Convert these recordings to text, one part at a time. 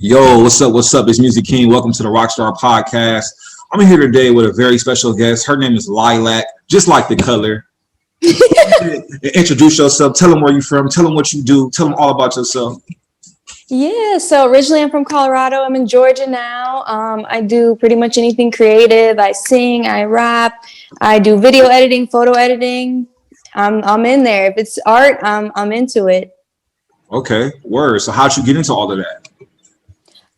Yo, what's up? What's up? It's Muzic King. Welcome to the Rokkstar podcast. I'm here today with a very special guest. Her name is Lie Lac, just like the color. Introduce yourself. Tell them where you're from. Tell them what you do. Tell them all about yourself. Yeah, so originally I'm from Colorado. I'm in Georgia now. I do pretty much anything creative. I sing, I rap, I do video editing, photo editing. I'm in there. If it's art, I'm into it. Okay, word. So how'd you get into all of that?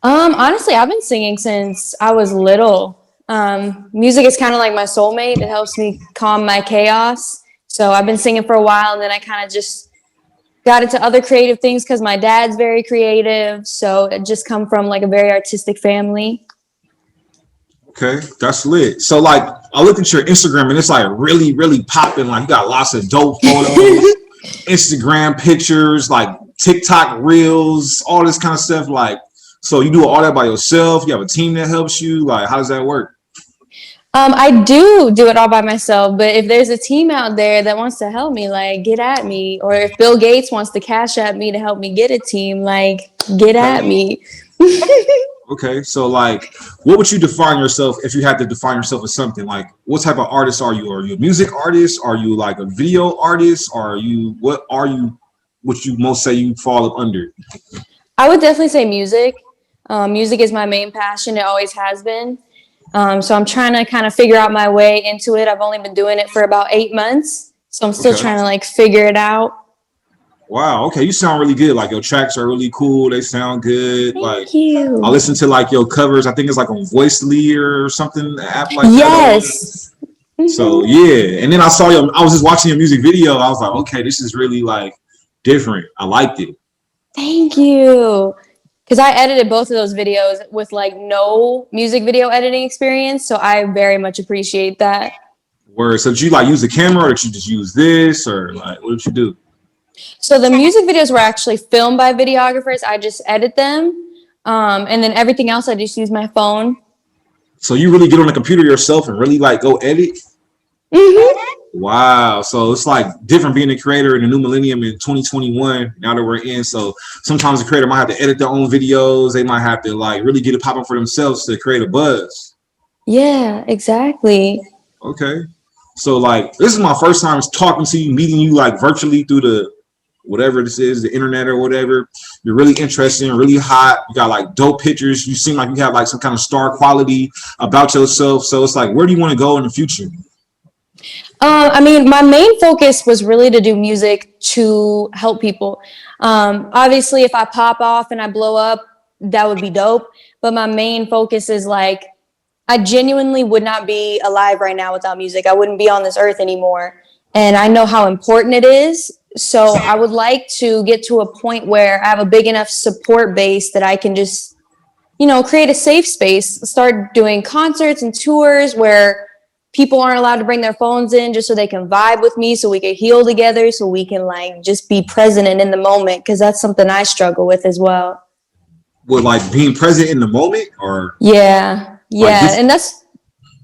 Honestly, I've been singing since I was little. Music is kind of like my soulmate. It helps me calm my chaos. So I've been singing for a while, and then I kind of just got into other creative things because my dad's very creative. So it just come from like a very artistic family. Okay, that's lit. So like, I look at your Instagram and it's like really, really popping. Like you got lots of dope photos, Instagram pictures, like TikTok reels, all this kind of stuff. Like, so you do all that by yourself? You have a team that helps you? Like, how does that work? I do it all by myself, but if there's a team out there that wants to help me, like get at me. Or if Bill Gates wants to cash at me to help me get a team, like get at me. Okay, so like, what would you define yourself if you had to define yourself as something? Like, what type of artist are you? Are you a music artist? Are you like a video artist? Are you what are you? What you most say you fall up under? I would definitely say music. Music is my main passion. It always has been. So I'm trying to kind of figure out my way into it. I've only been doing it for about 8 months. So I'm still Okay. trying to like figure it out. Wow. Okay, you sound really good. Like your tracks are really cool. They sound good. Like Thank you. I listen to like your covers. I think it's like on Voicely or something, an app like that. Yes. So Mhm. yeah. And then I saw your. I was just watching your music video. I was like, okay, this is really like different. I liked it. Thank you. Because I edited both of those videos with like no music video editing experience. So I very much appreciate that. Where so did you like use the camera or did you just use this or like what did you do? So the music videos were actually filmed by videographers. I just edit them. And then everything else, I just use my phone. So you really get on the computer yourself and really like go edit? Hmm. Wow. So it's like different being a creator in the new millennium in 2021 now that we're in. So sometimes the creator might have to edit their own videos. They might have to like really get it popping for themselves to create a buzz. Yeah, exactly. Okay. So like this is my first time talking to you, meeting you like virtually through the whatever this is, the internet or whatever. You're really interesting, really hot. You got like dope pictures. You seem like you have like some kind of star quality about yourself. So it's like, where do you want to go in the future? I mean, my main focus was really to do music to help people. Obviously, if I pop off and I blow up, that would be dope. But my main focus is like, I genuinely would not be alive right now without music. I wouldn't be on this earth anymore. And I know how important it is. So I would like to get to a point where I have a big enough support base that I can just, create a safe space, start doing concerts and tours where people aren't allowed to bring their phones in just so they can vibe with me, so we can heal together, so we can like just be present and in the moment, because that's something I struggle with as well. With like being present in the moment or Yeah, like yeah. this And that's,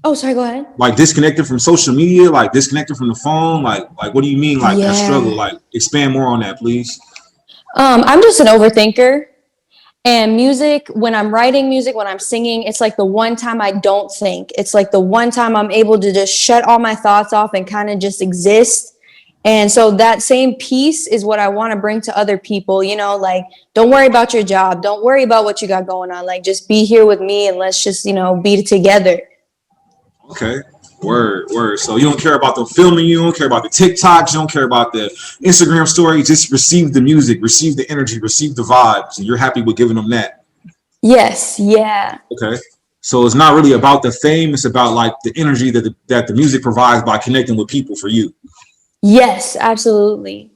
oh, sorry, go ahead. like disconnected from social media, like disconnected from the phone, like what do you mean like that struggle? Yeah. Like expand more on that, please. I'm just an overthinker. And music, when I'm writing music, when I'm singing, it's like the one time I don't think. It's like the one time I'm able to just shut all my thoughts off and kind of just exist. And so that same piece is what I want to bring to other people, like don't worry about your job. Don't worry about what you got going on. Like just be here with me and let's just, be together. Okay. Word. So you don't care about the filming, you don't care about the TikToks, you don't care about the Instagram story, just receive the music, receive the energy, receive the vibes, and you're happy with giving them that. Yes. Yeah. Okay. So it's not really about the fame, it's about like the energy that the music provides by connecting with people for you. Yes, absolutely.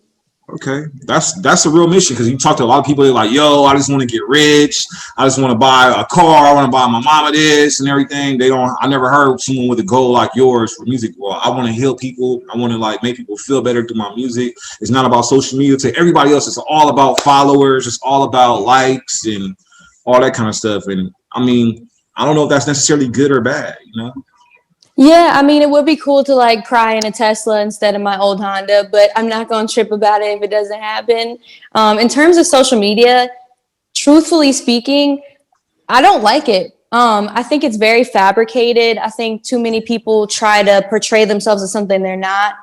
Okay, that's a real mission because you talk to a lot of people. They're like, "Yo, I just want to get rich. I just want to buy a car. I want to buy my mama this and everything." They don't. I never heard someone with a goal like yours for music. Well, I want to heal people. I want to like make people feel better through my music. It's not about social media. To everybody else, it's all about followers. It's all about likes and all that kind of stuff. And I mean, I don't know if that's necessarily good or bad. Yeah, I mean, it would be cool to like cry in a Tesla instead of my old Honda, but I'm not going to trip about it if it doesn't happen. In terms of social media, truthfully speaking, I don't like it. I think it's very fabricated. I think too many people try to portray themselves as something they're not,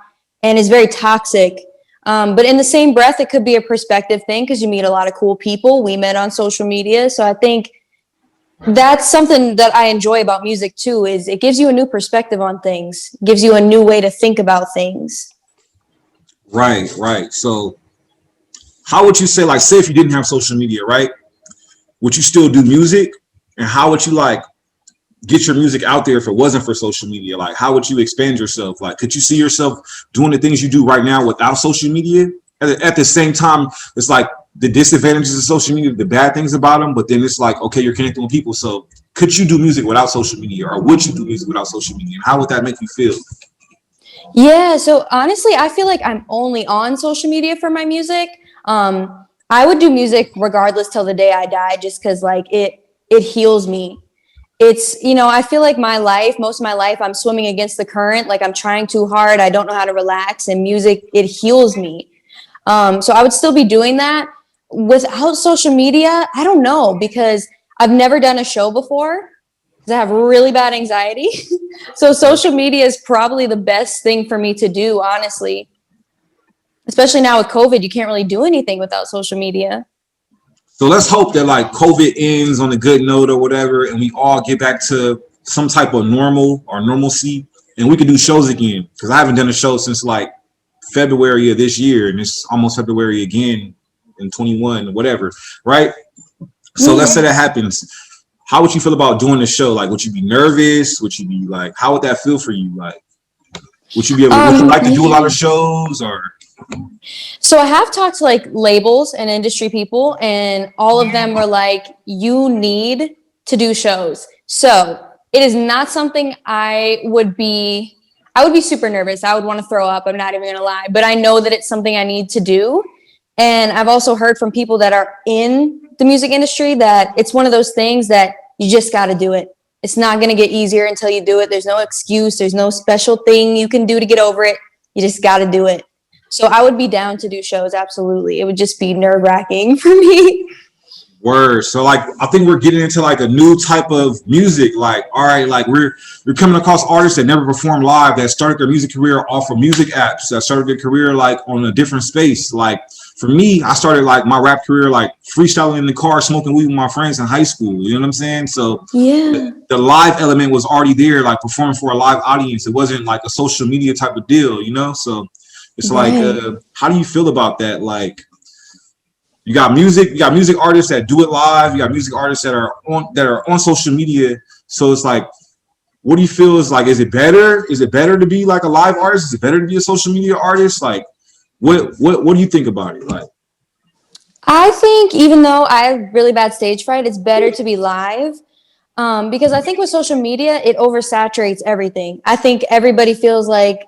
and it's very toxic. But in the same breath, it could be a perspective thing because you meet a lot of cool people. We met on social media, so I think that's something that I enjoy about music too. Is it gives you a new perspective on things, gives you a new way to think about things. Right, right. So how would you say, like, say if you didn't have social media, right? Would you still do music? And how would you like get your music out there if it wasn't for social media? Like, how would you expand yourself? Like, could you see yourself doing the things you do right now without social media? At the same time, it's like the disadvantages of social media, the bad things about them, but then it's like, okay, you're connecting with people. So could you do music without social media, or would you do music without social media? And how would that make you feel? Yeah, so honestly, I feel like I'm only on social media for my music. I would do music regardless till the day I die, just because like it heals me. It's, I feel like most of my life, I'm swimming against the current. Like I'm trying too hard. I don't know how to relax, and music, it heals me. So I would still be doing that without social media. I don't know, because I've never done a show before because I have really bad anxiety. So social media is probably the best thing for me to do, honestly. Especially now with COVID, you can't really do anything without social media. So let's hope that like COVID ends on a good note or whatever, and we all get back to some type of normal or normalcy, and we can do shows again. Because I haven't done a show since like February of this year, and it's almost February again in 21, whatever, right? So let's say that happens. How would you feel about doing the show? Like, would you be nervous? Would you be like, how would that feel for you? Like, would you be able? Would you like to do a lot of shows or? So I have talked to like labels and industry people, and all of them were like, you need to do shows. So it is not something I would be super nervous. I would want to throw up. I'm not even going to lie, but I know that it's something I need to do. And I've also heard from people that are in the music industry that it's one of those things that you just got to do it. It's not going to get easier until you do it. There's no excuse. There's no special thing you can do to get over it. You just got to do it. So I would be down to do shows. Absolutely. It would just be nerve wracking for me. Word. So like I think we're getting into like a new type of music. Like, all right, like we're coming across artists that never performed live, that started their music career off of music apps, that started their career like on a different space. Like for me, I started like my rap career like freestyling in the car, smoking weed with my friends in high school. You know what I'm saying? So Yeah. the live element was already there, like performing for a live audience. It wasn't like a social media type of deal, you know? So it's like, Right. how do you feel about that? Like, you got music artists that do it live. You got music artists that are on social media. So it's like, what do you feel is like? Is it better? Is it better to be like a live artist? Is it better to be a social media artist? Like, what do you think about it? Like, I think even though I have really bad stage fright, it's better to be live. Because I think with social media, it oversaturates everything. I think everybody feels like,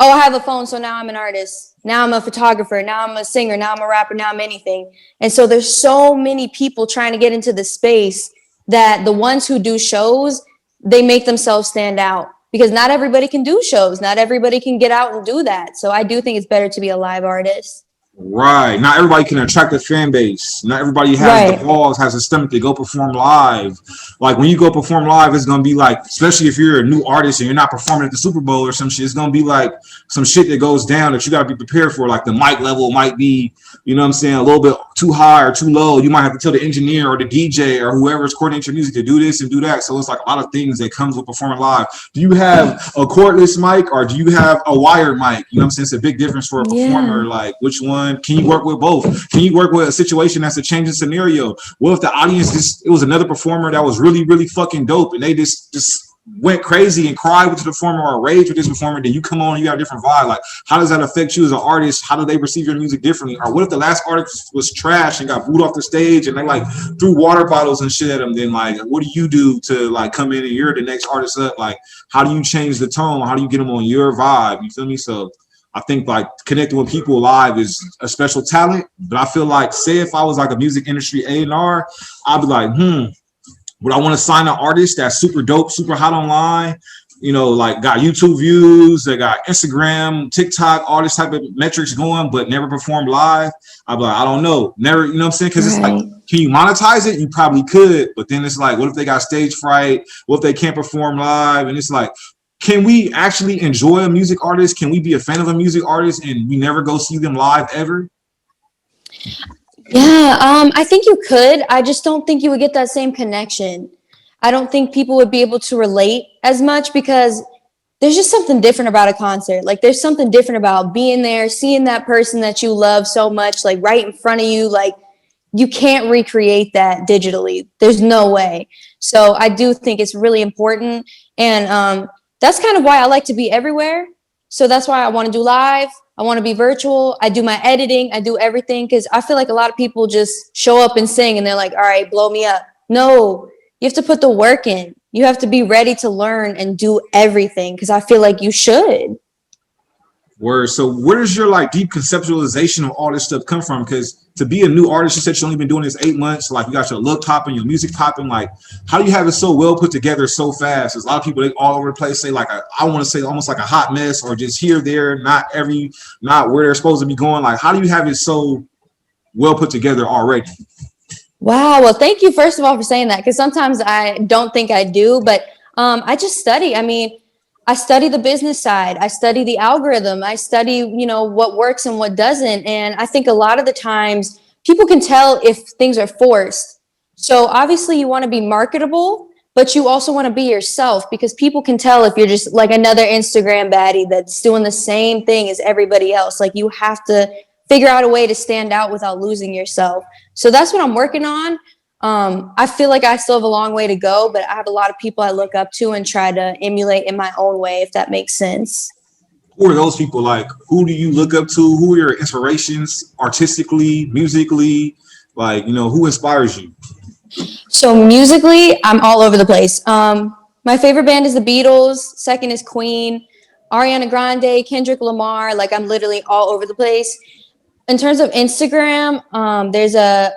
oh, I have a phone, so now I'm an artist. Now I'm a photographer. Now I'm a singer. Now I'm a rapper. Now I'm anything. And so there's so many people trying to get into the space that the ones who do shows, they make themselves stand out because not everybody can do shows. Not everybody can get out and do that. So I do think it's better to be a live artist. right. Not everybody can attract a fan base. Not everybody has the Right. balls, has the stomach to go perform live. Like when you go perform live, it's gonna be like, especially if you're a new artist and you're not performing at the Super Bowl or some shit, it's gonna be like some shit that goes down that you gotta be prepared for. Like the mic level might be, you know what I'm saying, a little bit too high or too low. You might have to tell the engineer or the DJ or whoever's coordinating your music to do this and do that. So it's like a lot of things that comes with performing live. Do you have a cordless mic or do you have a wired mic? You know what I'm saying? It's a big difference for a performer. Yeah. Like which one? Can you work with both? Can you work with a situation that's a changing scenario? What if the audience it was another performer that was really, really fucking dope and they just went crazy and cried with the performer or rage with this performer, then you come on and you got a different vibe. Like, how does that affect you as an artist? How do they receive your music differently? Or what if the last artist was trash and got booed off the stage and they like threw water bottles and shit at them? Then like, what do you do to like come in and you're the next artist up? Like, how do you change the tone? How do you get them on your vibe? You feel me? So I think like connecting with people live is a special talent. But I feel like, say if I was like a music industry A&R, I'd be like, would I want to sign an artist that's super dope, super hot online, like got YouTube views, they got Instagram, TikTok, all this type of metrics going, but never performed live. I'd be like, I don't know. Never, you know what I'm saying? Because it's like, Right. can you monetize it? You probably could, but then it's like, what if they got stage fright? What if they can't perform live? And it's like, can we actually enjoy a music artist? Can we be a fan of a music artist and we never go see them live ever? Yeah, I think you could. I just don't think you would get that same connection. I don't think people would be able to relate as much because there's just something different about a concert. Like there's something different about being there, seeing that person that you love so much, like right in front of you. Like you can't recreate that digitally. There's no way. So I do think it's really important. And that's kind of why I like to be everywhere. So that's why I want to do live. I want to be virtual. I do my editing. I do everything because I feel like a lot of people just show up and sing and they're like, all right, blow me up. No, you have to put the work in. You have to be ready to learn and do everything because I feel like you should. Word. So where does your like deep conceptualization of all this stuff come from? Because to be a new artist, you said you only been doing this 8 months. Like you got your look popping, your music popping. Like how do you have it so well put together so fast? There's a lot of people they all over the place say like I want to say almost like a hot mess or just here there, not where they're supposed to be going. Like how do you have it so well put together already? Wow. Well, thank you, first of all, for saying that, because sometimes I don't think I do, but I just study. I mean, I study the business side. I study the algorithm. I study, what works and what doesn't. And I think a lot of the times people can tell if things are forced. So obviously you want to be marketable, but you also want to be yourself because people can tell if you're just like another Instagram baddie that's doing the same thing as everybody else. Like you have to figure out a way to stand out without losing yourself. So that's what I'm working on. I feel like I still have a long way to go, but I have a lot of people I look up to and try to emulate in my own way, if that makes sense. Who are those people? Like who do you look up to? Who are your inspirations artistically, musically? Like, who inspires you? So musically, I'm all over the place. My favorite band is the Beatles. Second is Queen, Ariana Grande, Kendrick Lamar. Like I'm literally all over the place. In terms of Instagram, there's a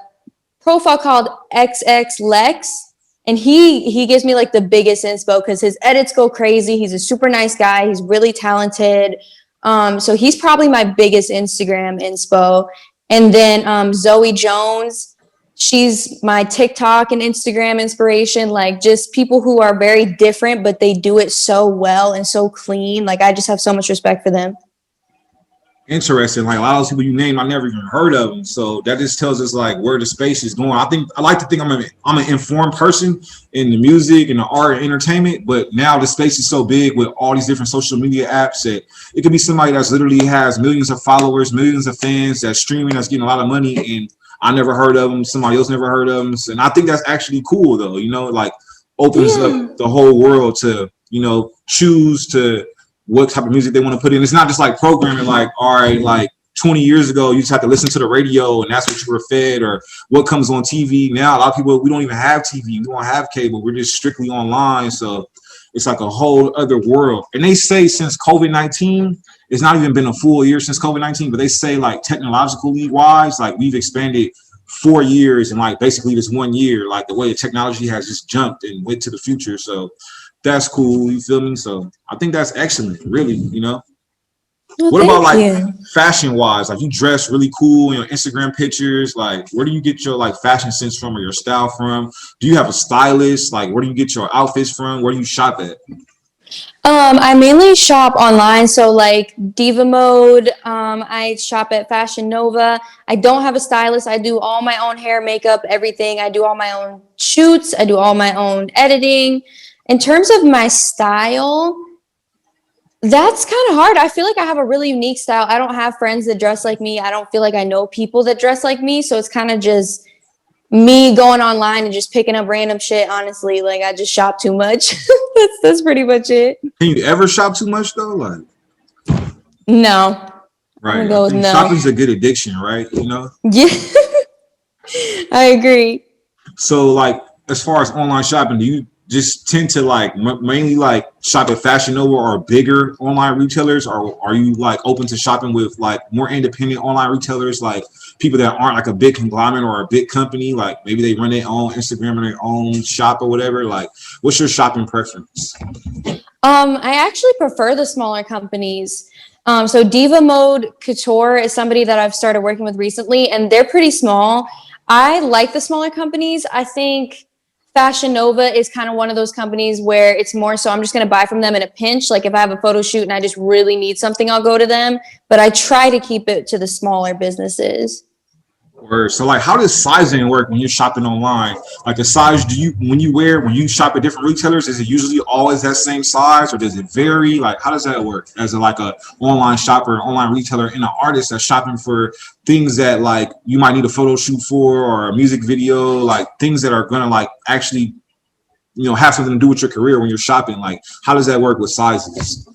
profile called XX Lex, and he gives me like the biggest inspo because his edits go crazy. He's a super nice guy. He's really talented. So he's probably my biggest Instagram inspo. And then Zoe Jones, she's my TikTok and Instagram inspiration. Like just people who are very different, but they do it so well and so clean. Like I just have so much respect for them. Interesting. Like a lot of those people you name, I never even heard of them. So that just tells us like where the space is going. I like to think I'm an informed person in the music and the art and entertainment, but now the space is so big with all these different social media apps that it could be somebody that's literally has millions of followers, millions of fans that's streaming, that's getting a lot of money, and I never heard of them. Somebody else never heard of them, and I think that's actually cool though. Like opens up the whole world to choose to what type of music they want to put in. It's not just like programming, like, all right, like 20 years ago, you just have to listen to the radio and that's what you were fed or what comes on TV. Now, a lot of people, we don't even have TV. We don't have cable. We're just strictly online. So it's like a whole other world. And they say since COVID-19, it's not even been a full year since COVID-19, but they say like technologically wise, like we've expanded 4 years and like basically this 1 year, like the way the technology has just jumped and went to the future. So that's cool. You feel me? So I think that's excellent, really. Well, What about like you. fashion wise? Like you dress really cool in your Instagram pictures. Like where do you get your like fashion sense from or your style from? Do you have a stylist? Like where do you get your outfits from? Where do you shop at? I mainly shop online, so like Diva Mode. I shop at Fashion Nova. I don't have a stylist. I do all my own hair, makeup, everything. I do all my own shoots. I do all my own editing. In terms of my style, that's kind of hard. I feel like I have a really unique style. I don't have friends that dress like me. I don't feel like I know people that dress like me. So it's kind of just me going online and just picking up random shit. Honestly, like I just shop too much. That's pretty much it. Can you ever shop too much though? Like No, I'm right. gonna I go with think no. shopping's a good addiction, right? Yeah, I agree. So like as far as online shopping, do you just tend to like mainly like shop at Fashion Nova or bigger online retailers, or are you like open to shopping with like more independent online retailers, like people that aren't like a big conglomerate or a big company, like maybe they run their own Instagram or their own shop or whatever? Like, what's your shopping preference? I actually prefer the smaller companies. So Diva Mode Couture is somebody that I've started working with recently, and they're pretty small. I like the smaller companies. I think Fashion Nova is kind of one of those companies where it's more so I'm just going to buy from them in a pinch. Like if I have a photo shoot and I just really need something, I'll go to them. But I try to keep it to the smaller businesses. Or so like how does sizing work when you're shopping online? Like the size do you when you shop at different retailers, is it usually always that same size or does it vary? Like how does that work as like a online shopper, online retailer, and an artist that's shopping for things that like you might need a photo shoot for or a music video, like things that are gonna like actually have something to do with your career when you're shopping? Like how does that work with sizes?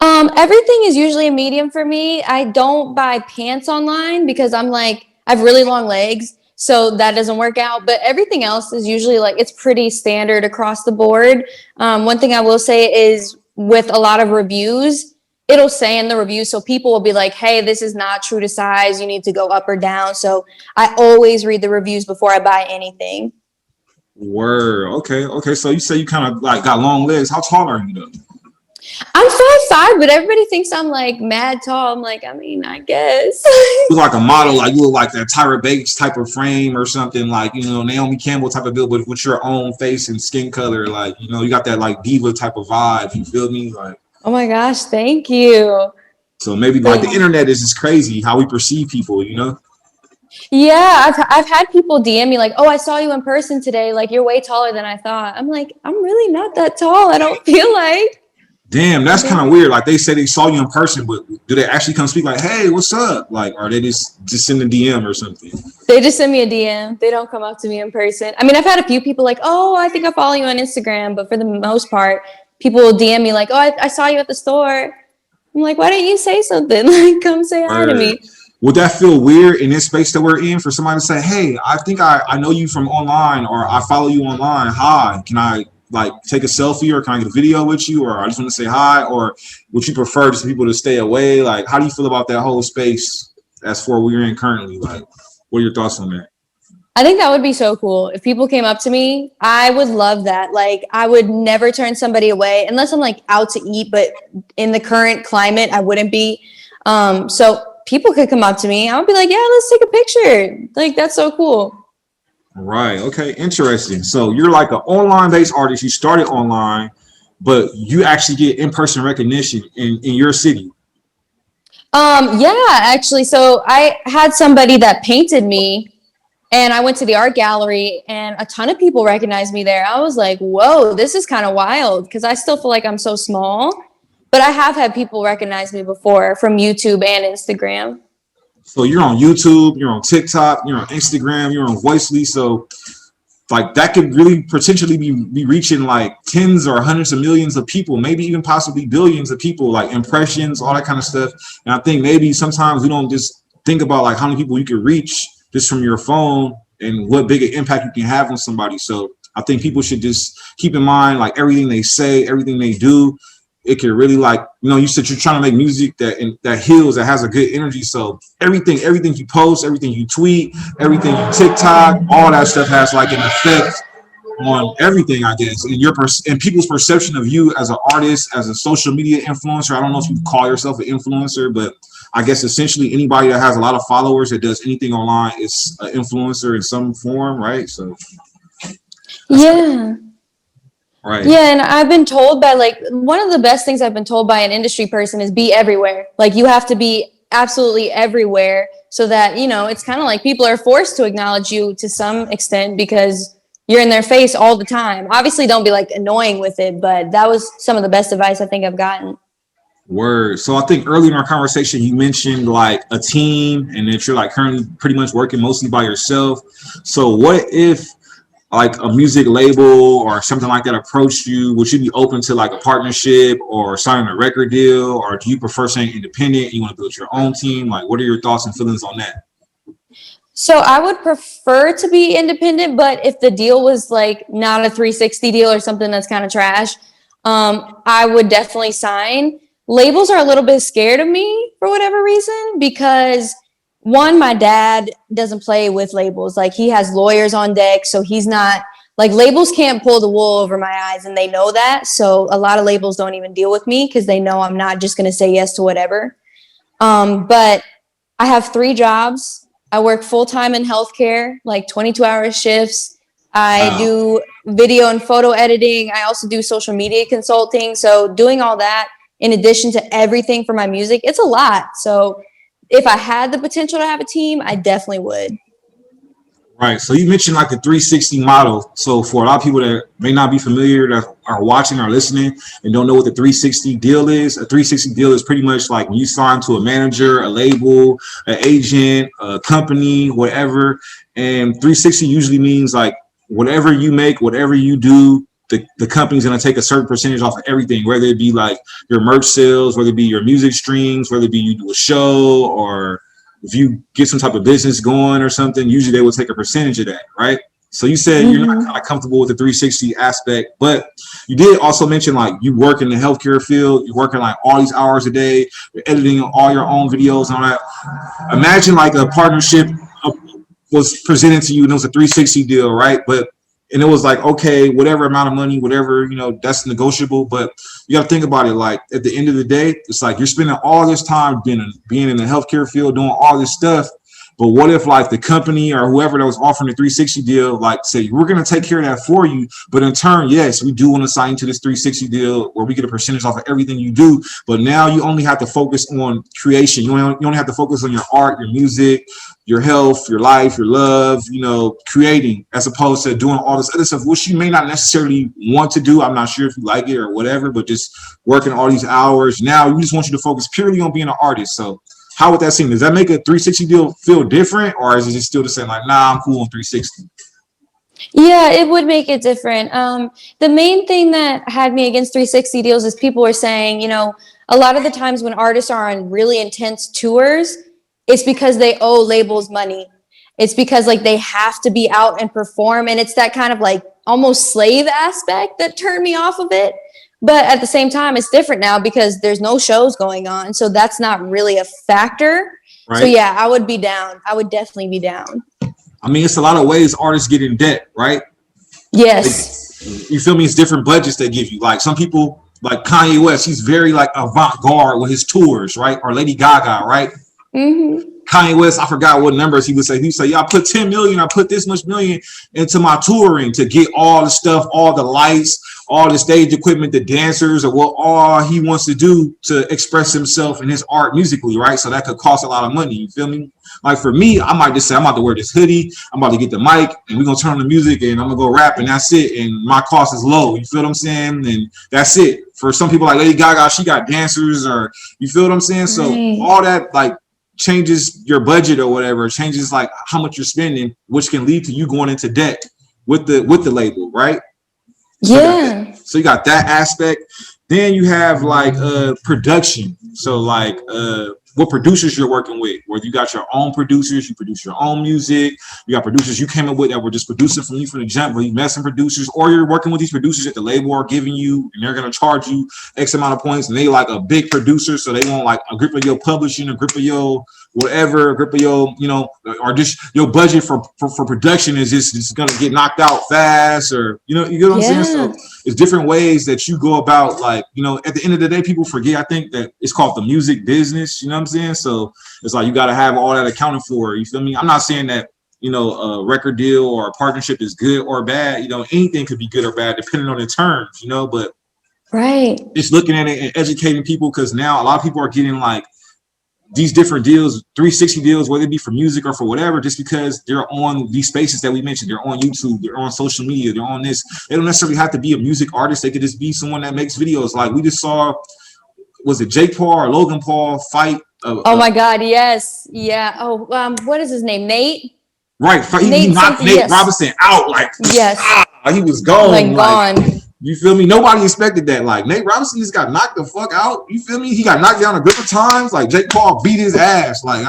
Everything is usually a medium for me. I don't buy pants online because I'm like, I have really long legs, so that doesn't work out. But everything else is usually like, it's pretty standard across the board. One thing I will say is with a lot of reviews, it'll say in the review, so people will be like, hey, this is not true to size. You need to go up or down. So I always read the reviews before I buy anything. Word. Okay. Okay. So you say you kind of like got long legs. How tall are you though? I'm 5'5", but everybody thinks I'm like mad tall. I'm like, I mean, I guess. You look like a model, like you look like that Tyra Banks type of frame or something, like Naomi Campbell type of build, but with your own face and skin color, like you got that like diva type of vibe. You feel me? Like, Oh my gosh, thank you. so maybe like the internet is just crazy how we perceive people. Yeah, I've had people DM me like, "Oh, I saw you in person today. Like, you're way taller than I thought." I'm like, I'm really not that tall. I don't feel like. Damn, that's kind of weird. Like they say they saw you in person, but do they actually come speak like, "Hey, what's up?" Like, or they just send a DM or something? They just send me a DM. They don't come up to me in person. I mean, I've had a few people like, "Oh, I think I follow you on Instagram," but for the most part, people will DM me like, "Oh, I saw you at the store." I'm like, "Why didn't you say something? Like, come say hi to Or me." would that feel weird in this space that we're in for somebody to say, "Hey, I think I know you from online, or I follow you online. Hi, can I like take a selfie, or can I get a video with you, or I just want to say hi?" Or would you prefer just people to stay away? Like, how do you feel about that whole space as for where you're in currently? Like, what are your thoughts on that? I think that would be so cool. If people came up to me, I would love that. Like, I would never turn somebody away unless I'm like out to eat, but in the current climate, I wouldn't be. So people could come up to me. I would be like, yeah, let's take a picture. Like, that's so cool. Right. Okay. Interesting. So you're like an online based artist. You started online, but you actually get in person recognition in your city. Yeah, actually. So I had somebody that painted me and I went to the art gallery and a ton of people recognized me there. I was like, whoa, this is kind of wild because I still feel like I'm so small. But I have had people recognize me before from YouTube and Instagram. So you're on YouTube, you're on TikTok, you're on Instagram, you're on Voicely. So like that could really potentially be reaching like tens or hundreds of millions of people, maybe even possibly billions of people, like impressions, all that kind of stuff. And I think maybe sometimes we don't just think about like how many people you can reach just from your phone and what big an impact you can have on somebody. So I think people should just keep in mind like everything they say, everything they do. It can really like, you said you're trying to make music that heals, that has a good energy. So everything you post, everything you tweet, everything you TikTok, all that stuff has like an effect on everything, I guess, and people's perception of you as an artist, as a social media influencer. I don't know if you call yourself an influencer, but I guess essentially anybody that has a lot of followers that does anything online is an influencer in some form, right? So Yeah. right. Yeah, and I've been told by like one of the best things I've been told by an industry person is be everywhere. Like you have to be absolutely everywhere so that, it's kind of like people are forced to acknowledge you to some extent because you're in their face all the time. Obviously, don't be like annoying with it, but that was some of the best advice I think I've gotten. Word. So I think earlier in our conversation, you mentioned like a team and that you're like currently pretty much working mostly by yourself. So what if like a music label or something like that approached you? Would you be open to like a partnership or signing a record deal? Or do you prefer staying independent? You want to build your own team? Like, what are your thoughts and feelings on that? So I would prefer to be independent, but if the deal was like not a 360 deal or something that's kind of trash, I would definitely sign. Labels are a little bit scared of me for whatever reason because one, my dad doesn't play with labels. Like he has lawyers on deck, so he's not like labels can't pull the wool over my eyes, and they know that. So a lot of labels don't even deal with me because they know I'm not just going to say yes to whatever. But I have 3 jobs. I work full time in healthcare, like 22-hour shifts. I Wow. do video and photo editing. I also do social media consulting. So doing all that in addition to everything for my music, it's a lot. So if I had the potential to have a team, I definitely would. Right. So you mentioned like the 360 model. So for a lot of people that may not be familiar, that are watching or listening and don't know what the 360 deal is, a 360 deal is pretty much like when you sign to a manager, a label, an agent, a company, whatever. And 360 usually means like whatever you make, whatever you do, the company's going to take a certain percentage off of everything, whether it be like your merch sales, whether it be your music streams, whether it be you do a show, or if you get some type of business going or something, usually they will take a percentage of that, right? So you said you're not kind of comfortable with the 360 aspect, but you did also mention like you work in the healthcare field, you're working like all these hours a day, you're editing all your own videos and all that. Imagine like a partnership was presented to you and it was a 360 deal, right? But and it was like, okay, whatever amount of money, whatever, that's negotiable. But you got to think about it. Like at the end of the day, it's like you're spending all this time being in the healthcare field, doing all this stuff. But what if like the company or whoever that was offering the 360 deal, like say, we're going to take care of that for you. But in turn, yes, we do want to sign to this 360 deal where we get a percentage off of everything you do. But now you only have to focus on creation. You only have to focus on your art, your music, your health, your life, your love, creating, as opposed to doing all this other stuff, which you may not necessarily want to do. I'm not sure if you like it or whatever, but just working all these hours. Now we just want you to focus purely on being an artist. So how would that seem? Does that make a 360 deal feel different, or is it still the same? Like, nah, I'm cool on 360. Yeah, it would make it different. The main thing that had me against 360 deals is people were saying, a lot of the times when artists are on really intense tours, it's because they owe labels money. It's because like they have to be out and perform. And it's that kind of like almost slave aspect that turned me off of it. But at the same time, it's different now because there's no shows going on. So that's not really a factor. Right. So yeah, I would be down. I would definitely be down. I mean, it's a lot of ways artists get in debt, right? Yes. Like, you feel me? It's different budgets they give you. Like some people, like Kanye West, he's very like avant-garde with his tours, right? Or Lady Gaga, right? Mm-hmm. Kanye West, I forgot what numbers he would say. He'd say, yeah, I put 10 million, I put this much million into my touring to get all the stuff, all the lights, all the stage equipment, the dancers, or what all he wants to do to express himself in his art musically, right? So that could cost a lot of money. You feel me? Like for me, I might just say, I'm about to wear this hoodie, I'm about to get the mic, and we're gonna turn on the music and I'm gonna go rap, and that's it. And my cost is low. You feel what I'm saying? And that's it. For some people like Lady Gaga, she got dancers, or you feel what I'm saying? So all that like changes your budget or whatever, changes like how much you're spending, which can lead to you going into debt with the label, right? Yeah. So you got that aspect. Then you have like production. So like what producers you're working with, whether you got your own producers, you produce your own music, you got producers you came up with that were just producing from you from the jump, where you messing producers, or you're working with these producers that the label are giving you and they're going to charge you X amount of points, and they like a big producer, so they want like a grip of your publishing, a grip of your whatever, a grip of your, or just your budget for production is just going to get knocked out fast, or you get what I'm saying? So it's different ways that you go about, like, at the end of the day, people forget, I think, that it's called the music business, you know what I'm saying? So it's like you got to have all that accounted for, you feel me? I'm not saying that a record deal or a partnership is good or bad. Anything could be good or bad depending on the terms, but right, it's looking at it and educating people, because now a lot of people are getting like these different deals, 360 deals, whether it be for music or for whatever, just because they're on these spaces that we mentioned. They're on YouTube, they're on social media, they're on this. They don't necessarily have to be a music artist. They could just be someone that makes videos. Like we just saw, was it Jake Paul or Logan Paul fight? Oh my God, yes. Yeah. Oh, what is his name? Nate? Right. He knocked Nate Robinson out. Like, yes. He was gone. Like gone. You feel me? Nobody expected that. Like Nate Robinson just got knocked the fuck out. You feel me? He got knocked down a grip of times. Like Jake Paul beat his ass. Like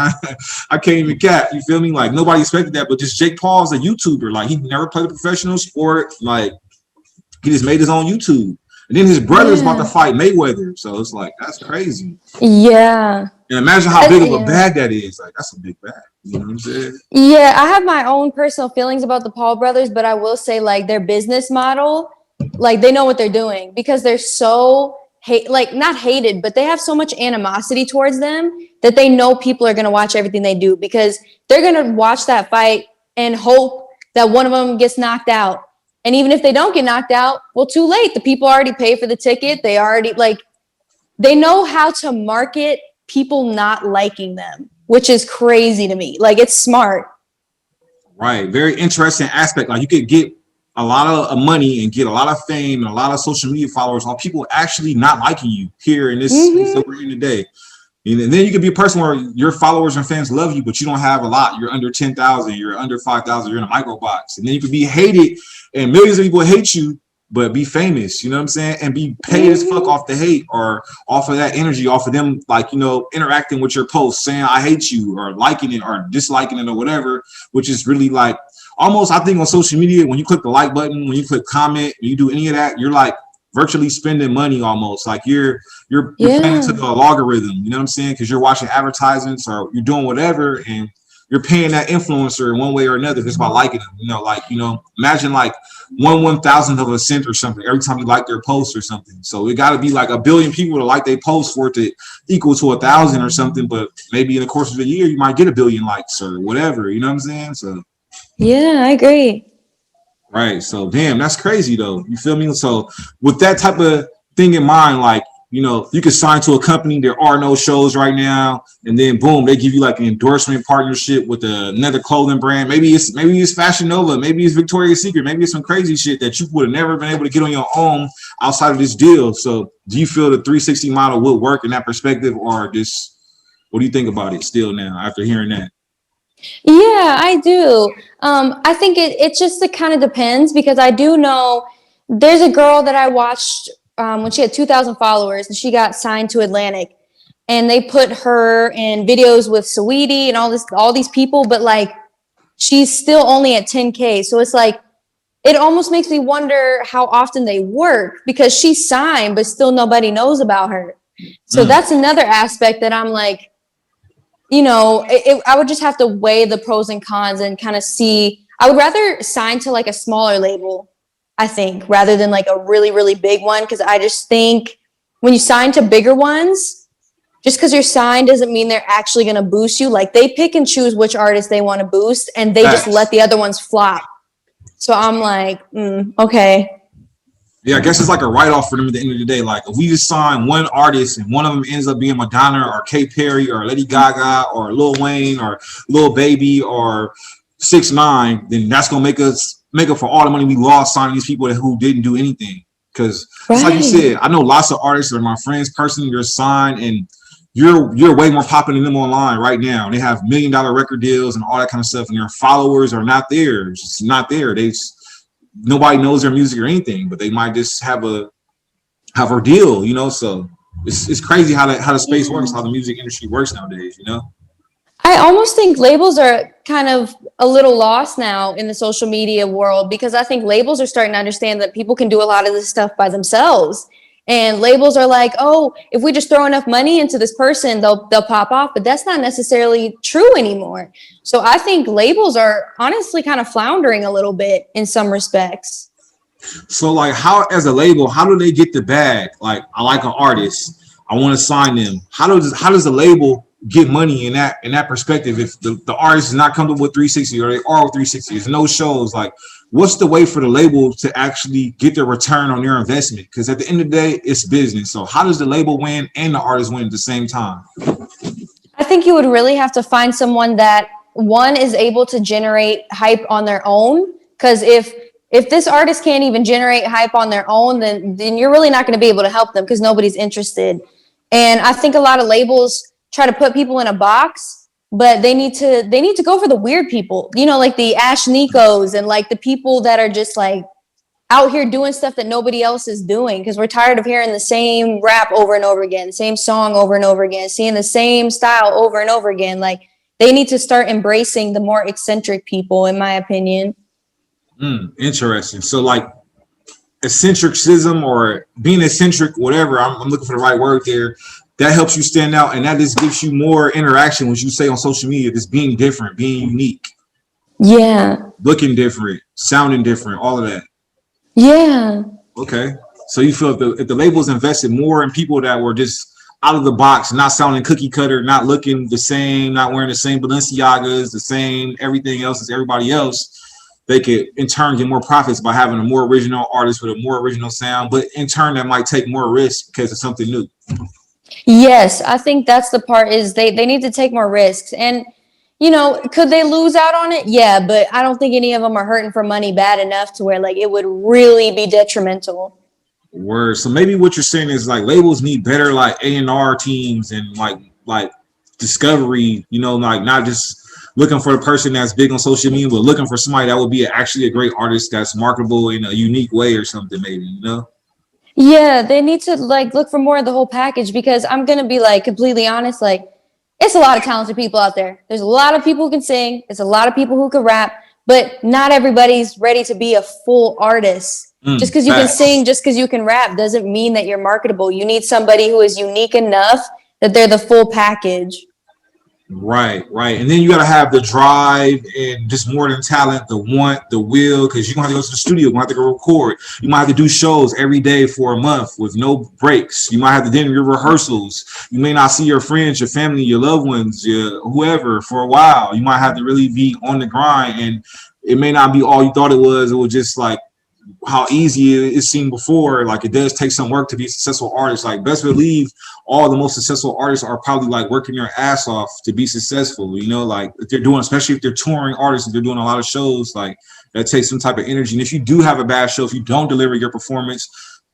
I can't even cap. You feel me? Like nobody expected that. But just Jake Paul's a YouTuber. Like he never played a professional sport. Like he just made his own YouTube. And then his brother's about to fight Mayweather. So it's like that's crazy. Yeah. And imagine how big of a bag that is. Like that's a big bag. You know what I'm saying? Yeah, I have my own personal feelings about the Paul brothers, but I will say like their business model, like they know what they're doing because they're so not hated, but they have so much animosity towards them that they know people are going to watch everything they do because they're going to watch that fight and hope that one of them gets knocked out. And even if they don't get knocked out, well, too late. The people already pay for the ticket. They already they know how to market people not liking them, which is crazy to me. Like it's smart. Right. Very interesting aspect. Like you could get a lot of money and get a lot of fame and a lot of social media followers on people actually not liking you here in this space that we're in today. And then you could be a person where your followers and fans love you, but you don't have a lot. You're under 10,000, you're under 5,000, you're in a micro box. And then you could be hated and millions of people hate you, but be famous, you know what I'm saying? And be paid as fuck off the hate or off of that energy, off of them, like, you know, interacting with your posts, saying I hate you or liking it or disliking it or whatever, which is really like almost, I think on social media, when you click the like button, when you click comment, when you do any of that, you're like virtually spending money almost. Like you're playing into the logarithm, you know what I'm saying? Because you're watching advertisements or you're doing whatever and you're paying that influencer in one way or another just by liking them. You know, like, you know, imagine like 1/1000th of a cent or something every time you like their post or something. So it got to be like a billion people to like their post for it to equal to 1,000 or something. But maybe in the course of a year, you might get a billion likes or whatever. You know what I'm saying? So yeah, I agree. Right. So damn, that's crazy though. You feel me? So with that type of thing in mind, like, you know, you can sign to a company, there are no shows right now, and then boom, they give you like an endorsement partnership with another clothing brand. Maybe it's Fashion Nova, maybe it's Victoria's Secret, maybe it's some crazy shit that you would have never been able to get on your own outside of this deal. So do you feel the 360 model would work in that perspective, or just what do you think about it still now after hearing that? Yeah, I do. I think it just kind of depends because I do know there's a girl that I watched when she had 2,000 followers and she got signed to Atlantic, and they put her in videos with Saweetie and all these people, but like she's still only at 10K. So it's like it almost makes me wonder how often they work because she's signed, but still nobody knows about her. So that's another aspect that I'm like, you know, I would just have to weigh the pros and cons and kind of see. I would rather sign to like a smaller label, I think, rather than like a really, really big one. Because I just think when you sign to bigger ones, just because you're signed doesn't mean they're actually going to boost you. Like they pick and choose which artists they want to boost, and they just let the other ones flop. So I'm like, okay. Yeah, I guess it's like a write-off for them at the end of the day. Like, if we just sign one artist and one of them ends up being Madonna or Katy Perry or Lady Gaga or Lil Wayne or Lil Baby or 6ix9ine, then that's gonna make up for all the money we lost signing these people who didn't do anything. Because it's like you said, I know lots of artists that are my friends personally. You're signed and you're way more popular than them online right now. They have $1 million record deals and all that kind of stuff, and their followers are not there. It's just not there. Nobody knows their music or anything, but they might just have a deal, you know. So it's crazy how the space works, how the music industry works nowadays, you know. I almost think labels are kind of a little lost now in the social media world because I think labels are starting to understand that people can do a lot of this stuff by themselves. And labels are like, oh, if we just throw enough money into this person, they'll pop off. But that's not necessarily true anymore. So I think labels are honestly kind of floundering a little bit in some respects. So like, how as a label, how do they get the bag? Like, I like an artist, I want to sign them. How does the label get money in that perspective? If the artist is not comfortable with 360 or they are with 360, there's no shows. Like, what's the way for the label to actually get their return on their investment? Because at the end of the day, it's business. So how does the label win and the artist win at the same time? I think you would really have to find someone that one is able to generate hype on their own. Because if this artist can't even generate hype on their own, then you're really not going to be able to help them because nobody's interested. And I think a lot of labels try to put people in a box, but they need to go for the weird people, you know, like the Ash Nikos and like the people that are just like out here doing stuff that nobody else is doing, because we're tired of hearing the same rap over and over again, the same song over and over again, seeing the same style over and over again. Like, they need to start embracing the more eccentric people, in my opinion. Interesting. So like eccentricism or being eccentric, whatever, I'm looking for the right word there. That helps you stand out, and that just gives you more interaction, what you say on social media, just being different, being unique, Yeah. looking different, sounding different, all of that. Yeah. Okay. So you feel if the labels invested more in people that were just out of the box, not sounding cookie cutter, not looking the same, not wearing the same Balenciagas, the same everything else as everybody else, they could in turn get more profits by having a more original artist with a more original sound, but in turn that might take more risk because it's something new. Yes, I think that's the part, is they need to take more risks. And, could they lose out on it? Yeah, but I don't think any of them are hurting for money bad enough to where like it would really be detrimental. Word. So maybe what you're saying is like labels need better like A&R teams and like discovery, like not just looking for the person that's big on social media, but looking for somebody that would be actually a great artist that's marketable in a unique way or something, maybe. Yeah, they need to like look for more of the whole package, because I'm gonna be like completely honest, like it's a lot of talented people out there. There's a lot of people who can sing, there's a lot of people who can rap, but not everybody's ready to be a full artist. Just because you can sing, just because you can rap, doesn't mean that you're marketable. You need somebody who is unique enough that they're the full package. Right. And then you got to have the drive and just more than talent, the want, the will, because you're going to have to go to the studio. You're going to have to go record. You might have to do shows every day for a month with no breaks. You might have to do your rehearsals. You may not see your friends, your family, your loved ones, whoever for a while. You might have to really be on the grind, and it may not be all you thought it was. It was just like how easy it seemed before. Like, it does take some work to be a successful artist. Like, best believe all the most successful artists are probably like working their ass off to be successful, like if they're doing, especially if they're touring artists, if they're doing a lot of shows, like that takes some type of energy. And if you do have a bad show, if you don't deliver your performance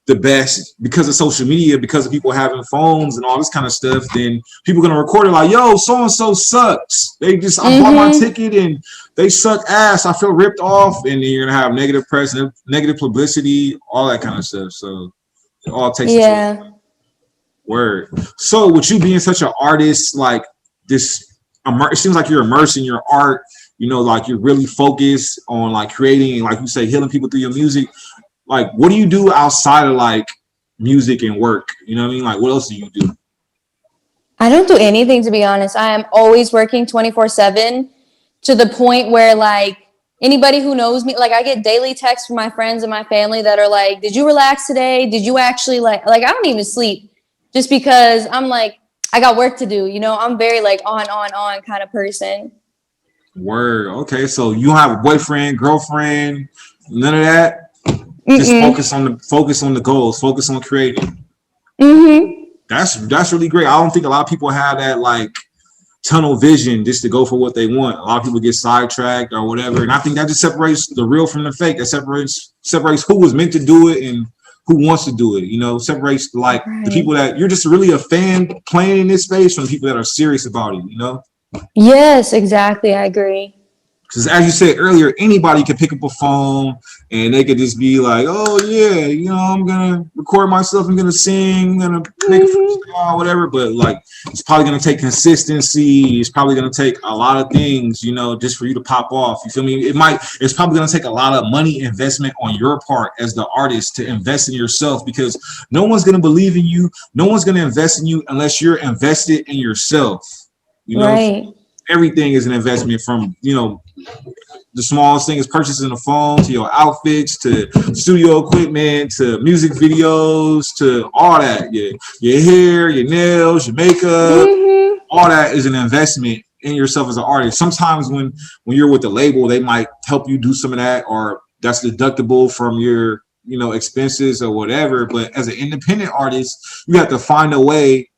the best because of social media, because of people having phones and all this kind of stuff, then people are going to record it like, yo, so-and-so sucks. I bought my ticket and they suck ass. I feel ripped off. And then you're going to have negative press, negative publicity, all that kind of stuff. So it all takes word. So with you being such an artist, like this, it seems like you're immersed in your art, like you're really focused on like creating, like you say, healing people through your music. Like, what do you do outside of like music and work? You know what I mean? Like, what else do you do? I don't do anything, to be honest. I am always working 24/7, to the point where like anybody who knows me, like I get daily texts from my friends and my family that are like, did you relax today? Did you actually like I don't even sleep, just because I'm like, I got work to do. I'm very like on kind of person. Word. Okay. So you don't have a boyfriend, girlfriend, none of that? Just focus on the goals, focus on creating. That's really great. I don't think a lot of people have that like tunnel vision just to go for what they want. A lot of people get sidetracked or whatever, and I think that just separates the real from the fake. That separates who was meant to do it and who wants to do it. Separates like the people that you're just really a fan playing in this space from the people that are serious about it. Yes, exactly. I agree. Because as you said earlier, anybody can pick up a phone and they could just be like, oh, yeah, I'm going to record myself. I'm going to sing. I'm going to make a freestyle, whatever. But, like, it's probably going to take consistency. It's probably going to take a lot of things, just for you to pop off. You feel me? It's probably going to take a lot of money investment on your part as the artist to invest in yourself, because no one's going to believe in you. No one's going to invest in you unless you're invested in yourself. Right. Everything is an investment, from the smallest thing is purchasing a phone, to your outfits, to studio equipment, to music videos, to all that. Your hair, your nails, your makeup, all that is an investment in yourself as an artist. Sometimes when you're with the label, they might help you do some of that, or that's deductible from your expenses or whatever. But as an independent artist, you have to find a way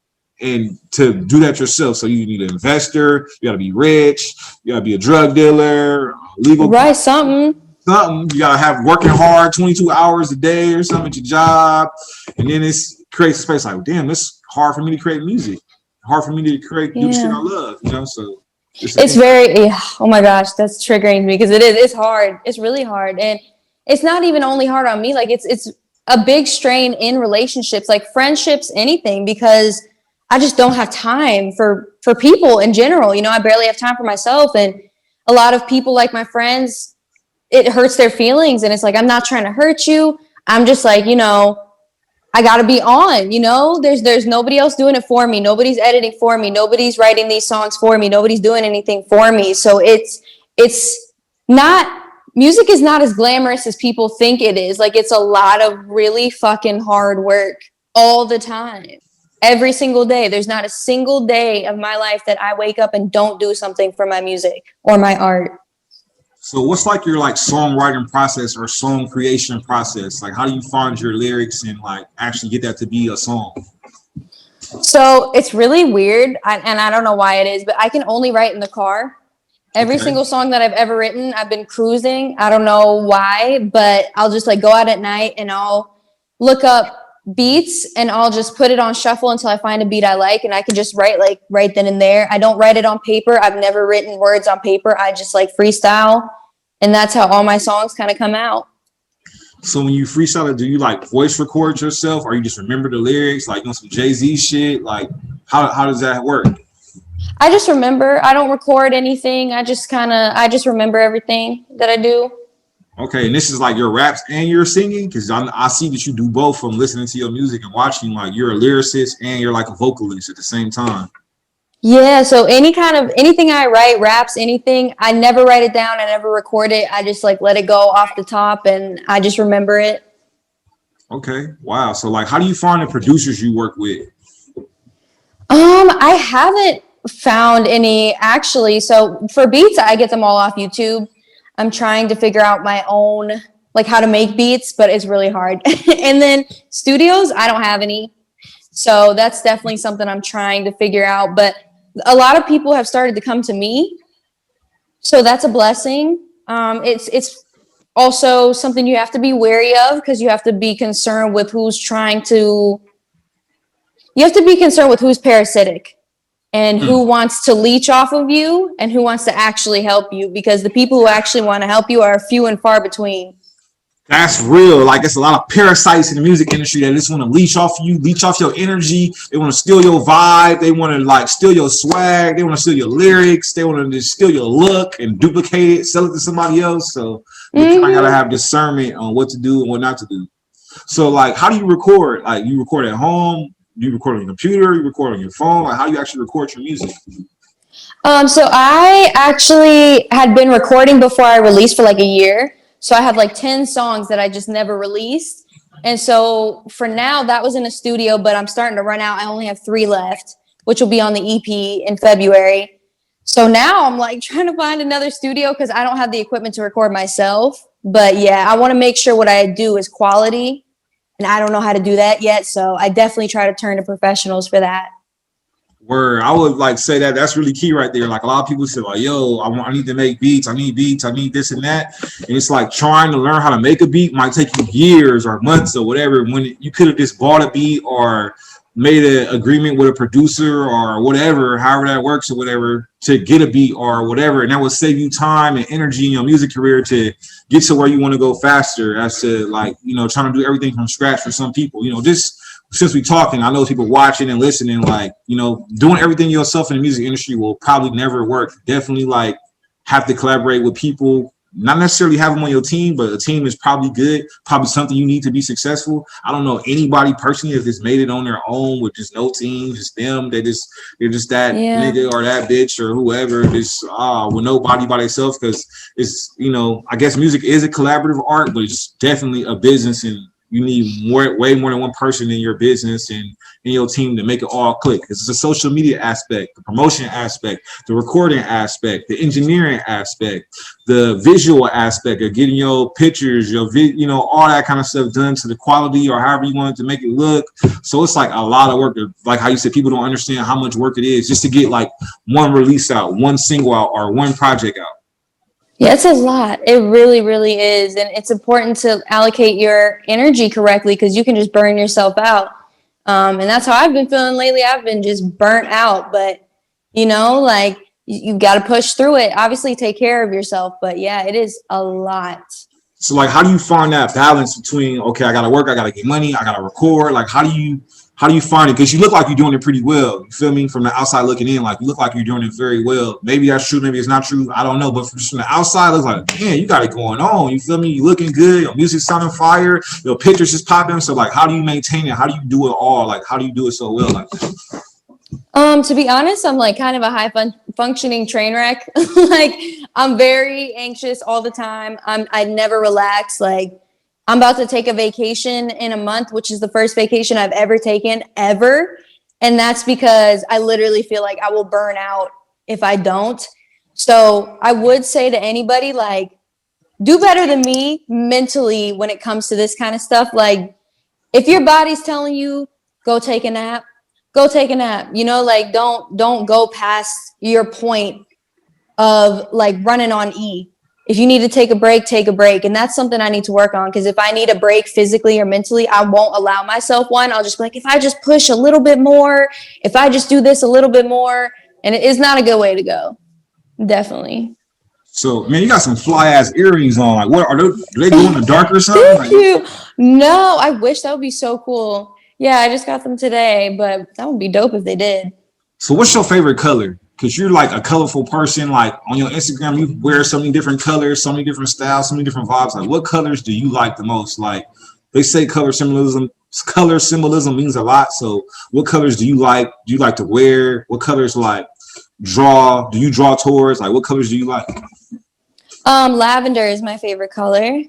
and to do that yourself. So you need an investor, you gotta be rich, you gotta be a drug dealer, legal, right? Something you gotta have working hard 22 hours a day or something at your job, and then it creates a space like, damn, it's hard for me to create music, hard for me to do the shit I love. So it's very, oh my gosh, that's triggering me, because it's hard. It's really hard. And it's not even only hard on me. Like it's a big strain in relationships, like friendships, anything, because I just don't have time for people in general. You know, I barely have time for myself. And a lot of people, like my friends, it hurts their feelings. And it's like, I'm not trying to hurt you. I'm just like, you know, I got to be on, you know, there's nobody else doing it for me. Nobody's editing for me. Nobody's writing these songs for me. Nobody's doing anything for me. So it's not, music is not as glamorous as people think it is. Like, it's a lot of really fucking hard work all the time. Every single day. There's not a single day of my life that I wake up and don't do something for my music or my art. So what's like your like songwriting process or song creation process? Like how do you find your lyrics and like actually get that to be a song? So it's really weird, and I don't know why it is, but I can only write in the car. Every Okay. single song that I've ever written, I've been cruising. I don't know why, but I'll just like go out at night and I'll look up beats and I'll just put it on shuffle until I find a beat I like, and I can just write like right then and there. I don't write it on paper. I've never written words on paper. I just like freestyle, and that's how all my songs kind of come out. So when you freestyle it, do you like voice record yourself or you just remember the lyrics like on some Jay-Z shit? Like how does that work? I just remember. I don't record anything. I just remember everything that I do. Okay, and this is like your raps and your singing? Because I see that you do both from listening to your music and watching. Like you're a lyricist and you're like a vocalist at the same time. Yeah, so anything I write, raps, anything, I never write it down, I never record it. I just like let it go off the top and I just remember it. Okay, wow. So like how do you find the producers you work with? I haven't found any actually. So for beats, I get them all off YouTube. I'm trying to figure out my own, like how to make beats, but it's really hard. And then studios, I don't have any. So that's definitely something I'm trying to figure out. But a lot of people have started to come to me. So that's a blessing. It's also something you have to be wary of because you have to be concerned with you have to be concerned with who's parasitic and Hmm. who wants to leech off of you and who wants to actually help you, because the people who actually want to help you are few and far between. That's real. Like it's a lot of parasites in the music industry that just want to leech off you, leech off your energy. They want to steal your vibe. They want to like steal your swag. They want to steal your lyrics. They want to just steal your look and duplicate it, sell it to somebody else. So you kind of gotta have discernment on what to do and what not to do. So like, how do you record? Like you record at home? Do you record on your computer? You record on your phone? Like how do you actually record your music? So I actually had been recording before I released for like a year. So I have like 10 songs that I just never released. And so for now, that was in a studio, but I'm starting to run out. I only have 3 left, which will be on the EP in February. So now I'm like trying to find another studio because I don't have the equipment to record myself. But yeah, I want to make sure what I do is quality. And I don't know how to do that yet. So I definitely try to turn to professionals for that. Where I would like say that that's really key right there. Like a lot of people say, like, "Yo, I need to make beats. I need beats. I need this and that." And it's like trying to learn how to make a beat might take you years or months or whatever. When you could have just bought a beat or made an agreement with a producer or whatever, however that works or whatever, to get a beat or whatever, and that will save you time and energy in your music career to get to where you want to go faster. As to like trying to do everything from scratch for some people. Just since we talking, I know people watching and listening, like, doing everything yourself in the music industry will probably never work. Definitely like have to collaborate with people, not necessarily have them on your team, but a team is probably good, probably something you need to be successful. I don't know anybody personally that just made it on their own with just no team, just them. They're just that Yeah. nigga or that bitch or whoever, just with nobody by themselves, because it's, I guess music is a collaborative art, but it's definitely a business, and you need way more than one person in your business and in your team to make it all click. It's a social media aspect, the promotion aspect, the recording aspect, the engineering aspect, the visual aspect of getting your pictures, your all that kind of stuff done to the quality or however you want it to make it look. So it's like a lot of work. Like how you said, people don't understand how much work it is just to get like one release out, one single out, or one project out. Yeah, it's a lot. It really, really is. And it's important to allocate your energy correctly because you can just burn yourself out. And that's how I've been feeling lately. I've been just burnt out. But, like you got to push through it. Obviously, take care of yourself. But yeah, it is a lot. So like, how do you find that balance between, okay, I gotta work, I gotta get money, I gotta record? Like, how do you find it? Because you look like you're doing it pretty well. You feel me? From the outside looking in, like you look like you're doing it very well. Maybe that's true, maybe it's not true. I don't know. But from the outside, it looks like, man, you got it going on. You feel me? You looking good. Your music sounding fire. Your pictures just popping. So like, how do you maintain it? How do you do it all? Like, how do you do it so well? Like that? To be honest, I'm like kind of a functioning train wreck. Like I'm very anxious all the time. I never relax. Like I'm about to take a vacation in a month, which is the first vacation I've ever taken ever. And that's because I literally feel like I will burn out if I don't. So I would say to anybody, like, do better than me mentally when it comes to this kind of stuff. Like if your body's telling you go take a nap, go take a nap. You know, like don't go past your point of like running on E. If you need to take a break, take a break. And that's something I need to work on, because if I need a break physically or mentally, I won't allow myself one. I'll just be like, if I just push a little bit more, if I just do this a little bit more, and it is not a good way to go. Definitely. So man, you got some fly ass earrings on. Like, what are they? Do they go in the dark or something? Thank Like, you. No, I wish that would be so cool. Yeah, I just got them today, but that would be dope if they did. so what's your favorite color? Because you're like a colorful person. Like on your Instagram, you wear so many different colors, so many different styles, so many different vibes. Like, what colors do you like the most? Like, they say color symbolism means a lot. So, what colors do you like? Do you like to wear? What colors like draw? Do you draw towards? Like, what colors do you like? Lavender is my favorite color.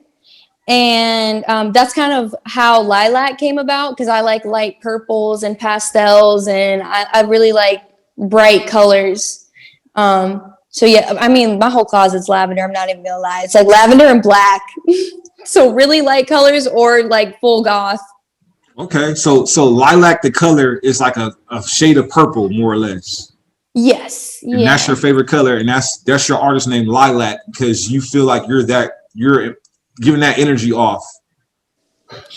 And that's kind of how Lie Lac came about, because I like light purples and pastels, and I really like bright colors. So yeah, I mean, my whole closet's lavender. I'm not even gonna lie. It's like lavender and black. So really light colors or like full goth. Okay, so lilac, the color is like a shade of purple, more or less. Yes, And that's your yeah. favorite color, and that's your artist name, Lilac, because you feel like you're giving that energy off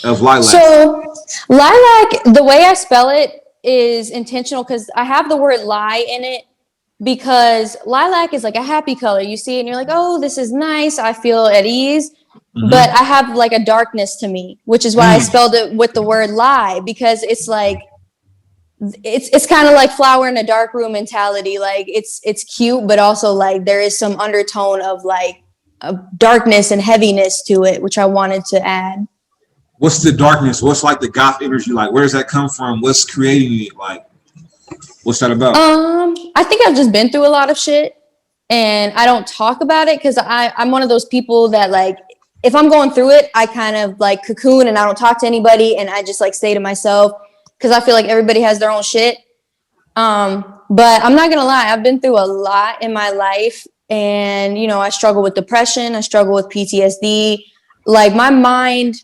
of lilac. So lilac, the way I spell it is intentional, because I have the word lie in it, because lilac is like a happy color. You see it and you're like, oh, this is nice. I feel at ease. But Mm-hmm. I have like a darkness to me, which is why I Mm. spelled it with the word lie, because it's like it's kind of like flower in a dark room mentality. Like it's cute, but also like there is some undertone of like a darkness and heaviness to it, which I wanted to add. What's the darkness? What's like the goth energy? Like, where does that come from? What's creating it? Like, what's that about? I think I've just been through a lot of shit, and I don't talk about it because I'm one of those people that like if I'm going through it, I kind of like cocoon and I don't talk to anybody, and I just like stay to myself because I feel like everybody has their own shit. But I'm not gonna lie, I've been through a lot in my life, and you know, I struggle with depression, I struggle with PTSD. Like my mind,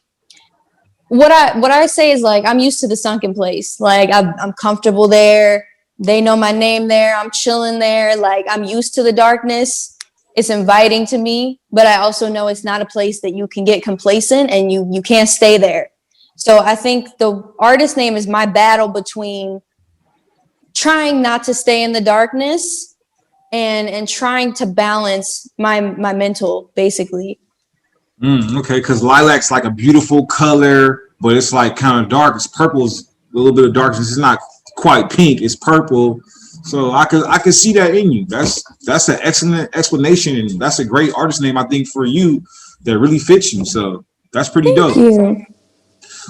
what I say is like I'm used to the sunken place. Like I'm comfortable there. They know my name there. I'm chilling there. Like I'm used to the darkness. It's inviting to me, but I also know it's not a place that you can get complacent, and you can't stay there. So I think the artist name is my battle between trying not to stay in the darkness and trying to balance my mental, basically. Okay, because lilac's like a beautiful color, but it's like kind of dark. It's purple's a little bit of darkness. It's not quite pink. It's purple. So I could see that in you. That's an excellent explanation, and that's a great artist name I think for you that really fits you. So that's pretty Thank dope. you.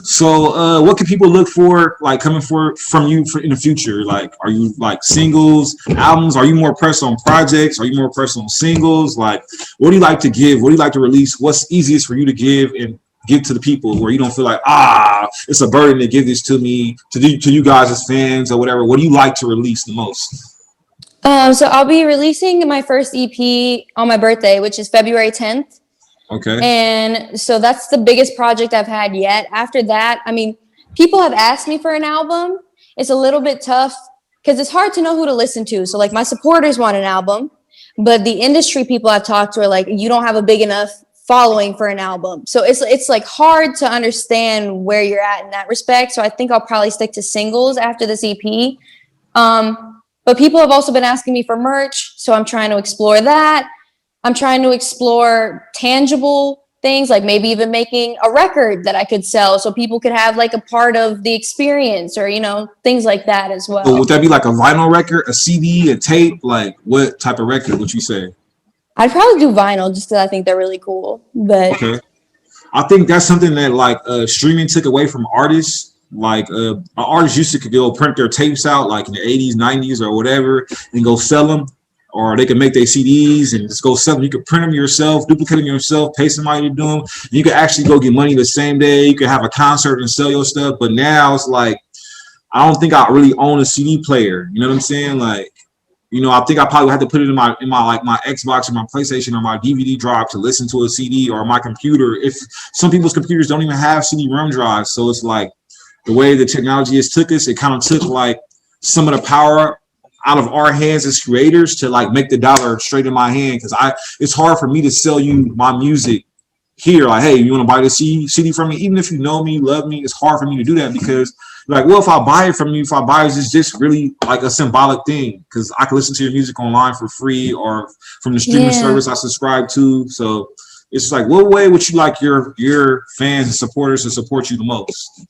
So, what can people look for, like coming for from you for in the future? Like, are you like singles, albums? Are you more pressed on projects? Are you more pressed on singles? Like, what do you like to give? What do you like to release? What's easiest for you to give and give to the people where you don't feel like it's a burden to give this to me to you guys as fans or whatever? What do you like to release the most? So I'll be releasing my first EP on my birthday, which is February 10th. Okay. And so that's the biggest project I've had yet. After that, I mean, people have asked me for an album. It's a little bit tough because it's hard to know who to listen to. So like my supporters want an album, but the industry people I've talked to are like, you don't have a big enough following for an album. So it's like hard to understand where you're at in that respect. So I think I'll probably stick to singles after this EP. But people have also been asking me for merch, so I'm trying to explore that. I'm trying to explore tangible things, like maybe even making a record that I could sell so people could have like a part of the experience, or, you know, things like that as So well. would that be like a vinyl record, a CD, a tape? Like what type of record would you say? I'd probably do vinyl just because I think they're really cool. But Okay. I think that's something that like streaming took away from artists. Like artists used to go print their tapes out like in the 80s, 90s or whatever and go sell them. Or they could make their CDs and just go sell them. You could print them yourself, duplicate them yourself, pay somebody to do them. You could actually go get money the same day. You could have a concert and sell your stuff. But now it's like, I don't think I really own a CD player. You know what I'm saying? Like, you know, I think I probably have to put it in my like my Xbox or my PlayStation or my DVD drive to listen to a CD, or my computer. If some people's computers don't even have CD-ROM drives, so it's like the way the technology has took us, it kind of took like some of the power out of our hands as creators to like make the dollar straight in my hand. Because it's hard for me to sell you my music here, like, hey, you want to buy the CD from me? Even if you know me, love me, it's hard for me to do that because, like, well, if I buy it from you, if I buy it, it's just really like a symbolic thing because I can listen to your music online for free or from the streaming service I subscribe to. So it's like, what way would you like your fans and supporters to support you the most?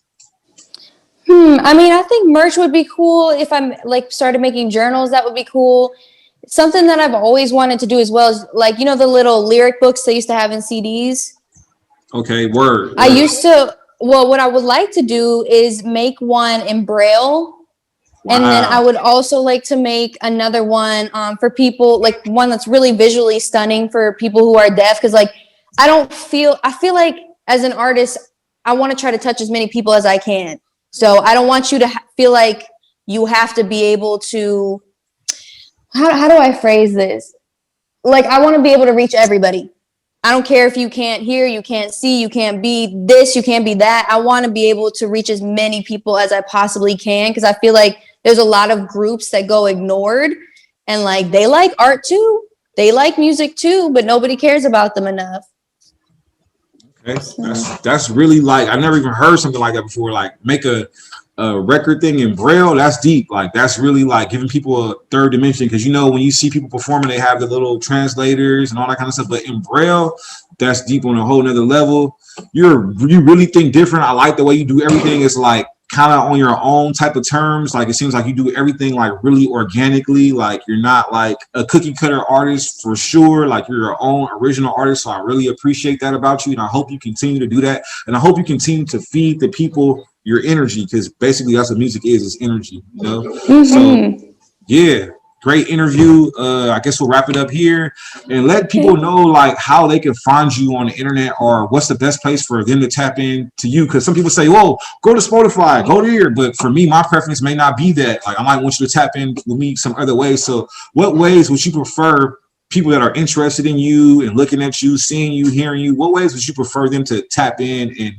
I mean, I think merch would be cool. If I'm like started making journals, that would be cool. Something that I've always wanted to do as well is, like, you know, the little lyric books they used to have in CDs. Okay, word. I used to, well, what I would like to do is make one in Braille. And then I Wow. would also like to make another one for people, like one that's really visually stunning for people who are deaf. Because, like, I feel like as an artist, I want to try to touch as many people as I can. So I don't want you to feel like you have to be able to, how do I phrase this? Like, I want to be able to reach everybody. I don't care if you can't hear, you can't see, you can't be this, you can't be that. I want to be able to reach as many people as I possibly can, because I feel like there's a lot of groups that go ignored, and like they like art too, they like music too, but nobody cares about them enough. Okay, that's really like I never even heard something like that before. Like make a record thing in Braille. That's deep. Like that's really like giving people a third dimension because you know when you see people performing, they have the little translators and all that kind of stuff. But in Braille, that's deep on a whole nother level. You really think different. I like the way you do everything. It's like kind of on your own type of terms. Like it seems like you do everything like really organically. Like you're not like a cookie cutter artist for sure. Like you're your own original artist. So I really appreciate that about you, and I hope you continue to do that. And I hope you continue to feed the people your energy, because basically that's what music is energy, you know. So yeah, great interview. I guess we'll wrap it up here and let people know like how they can find you on the internet, or what's the best place for them to tap in to you. Because some people say, whoa, go to Spotify, go here. But for me, my preference may not be that. Like I might want you to tap in with me some other ways. So what ways would you prefer people that are interested in you and looking at you, seeing you, hearing you, what ways would you prefer them to tap in and,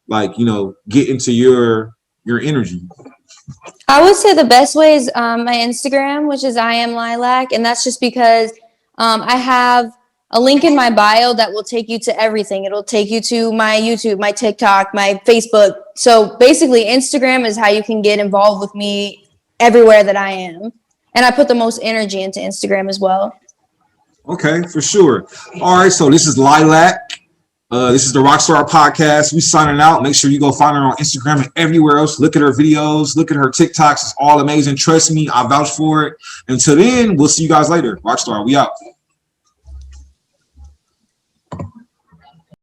like, you know, get into your energy? I would say the best way is my Instagram, which is I am Lie Lac, and that's just because I have a link in my bio that will take you to everything. It'll take you to my YouTube, my TikTok, my Facebook. So basically, Instagram is how you can get involved with me everywhere that I am, and I put the most energy into Instagram as well. Okay, for sure. All right, so this is Lie Lac. This is the Rokkstar podcast. We signing out. Make sure you go find her on Instagram and everywhere else. Look at her videos. Look at her TikToks. It's all amazing. Trust me, I vouch for it. Until then, we'll see you guys later. Rokkstar, we out.